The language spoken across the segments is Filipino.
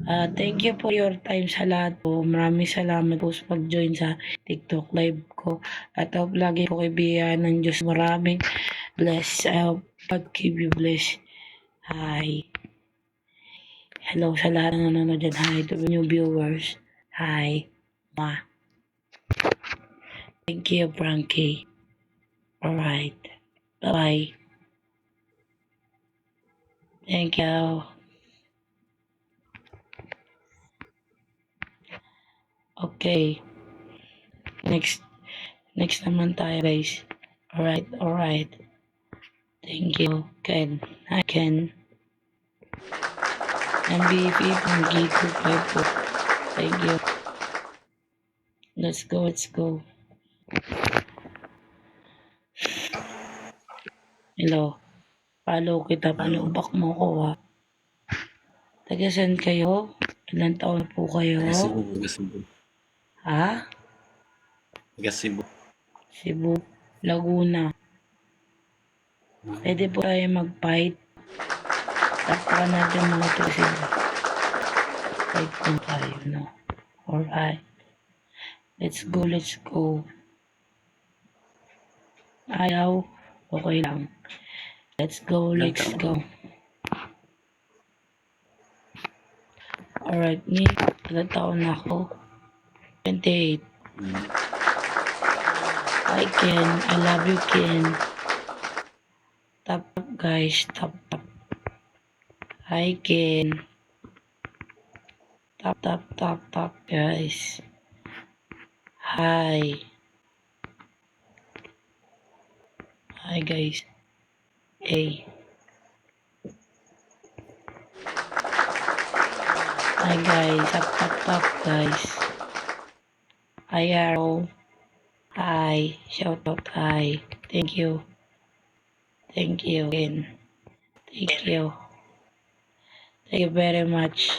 Thank you for your time sa lahat po. Maraming salamat po sa pag-join sa TikTok live ko. At hope lagi po kaibigan ng Diyos. Maraming bless. I hope God keep you blessed. Hi. Hello sa lahat ng nanonood dyan. Hi to the new viewers. Hi. Ma. Thank you, Frankie. Alright. Bye-bye. Thank you. Okay. Next naman tayo, guys. Alright. Thank you, Ken. Hi, Ken. MVP from G254. Thank you. Let's go. Hello. Follow kita. Follow back mo ko, ha. Taga saan kayo? Ilan taon po kayo? Cebu. Ha? Taga Cebu. Cebu. Laguna. Pwede po tayo mag-fight. Tapakan natin mga to Cebu. Fight lang tayo, no? Alright. Let's go. Ayaw. Okay lang. Let's go. Alright, ilang taon na ako? 28. Hi, Ken. I love you, Ken. Top, guys. Top. Hi, Ken. Top, guys. Hi, guys. Hey. Hi, guys. Top, guys. Hi, Arrow. Hi. Shout out. Hi. Thank you. Ken. Thank you. Thank you very much.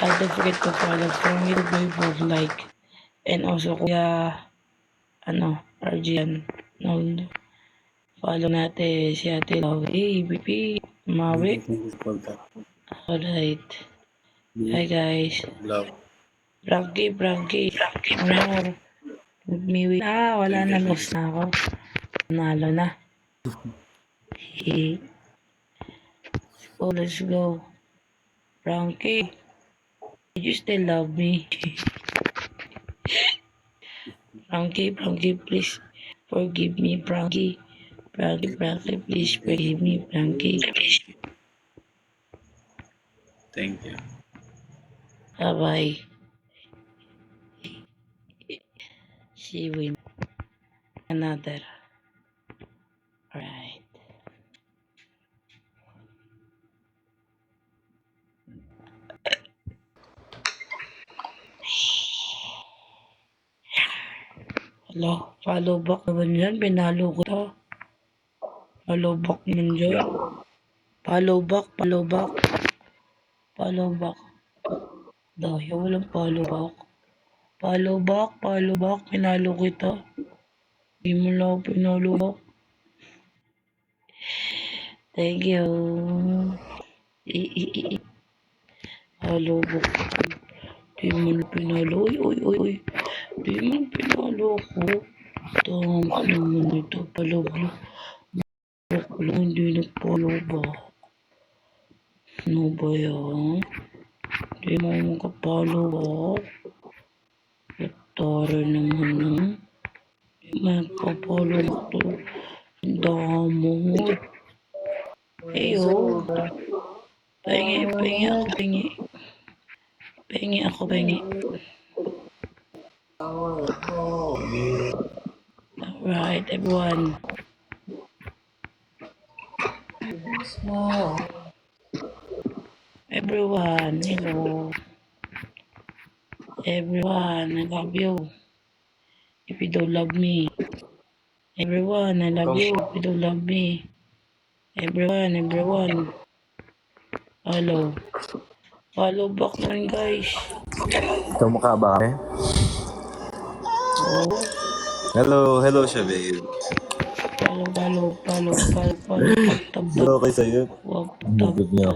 Don't forget to follow for me to be both like. And also, Kuya, Arjian. Follow natin si Ate Love. Hey, BP. Mawi. Alright. Hi, guys. Frankie. Ano? Miwi. Wala na. Lost na ako. Nalo na. Let's go. Frankie. Did you still love me? Frankie, please forgive me, Frankie. Frankie, please forgive me, Frankie. Thank you. Bye-bye. See you in another. Alright. Hello, follow back naman yan. Pinalo ko to. Follow back naman dyan. Follow back. Dahil walang follow back. Follow back. Pinalo kita. Hindi mo lang ako pinalo back. Thank you. Follow back. Di mo na pinalo. Uy. Di mo na pinalo ako. Tama naman ito. Follow back. Hindi nag-follow back. Ano ba yan? Di mo makapalo back. Tara naman na. Magpapalo back to. Ang damo. Ayo. Pengi ako. Alright, everyone. Hello. Everyone, I love you. If you don't love me. Everyone, I love you. If you don't love me. Everyone. Hello. Follow back na rin, guys. Ikaw mukha ba kami? Oh. Hello siya, babe. Follow. Okay sa'yo. Wag Ang bugod niya.